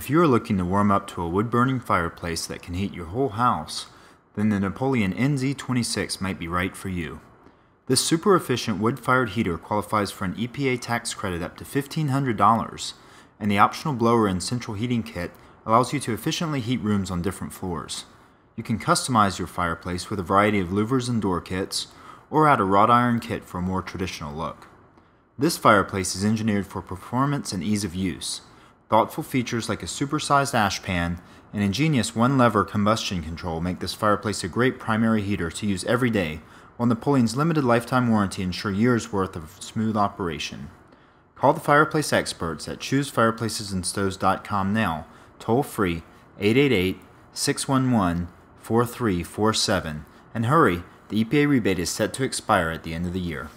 If you are looking to warm up to a wood-burning fireplace that can heat your whole house, then the Napoleon NZ26 might be right for you. This super efficient wood-fired heater qualifies for an EPA tax credit up to $1,500, and the optional blower and central heating kit allows you to efficiently heat rooms on different floors. You can customize your fireplace with a variety of louvers and door kits, or add a wrought iron kit for a more traditional look. This fireplace is engineered for performance and ease of use. Thoughtful features like a supersized ash pan and ingenious one-lever combustion control make this fireplace a great primary heater to use every day, while Napoleon's limited lifetime warranty ensures years' worth of smooth operation. Call the fireplace experts at choosefireplacesandstoves.com now, toll free 888-611-4347, and hurry, the EPA rebate is set to expire at the end of the year.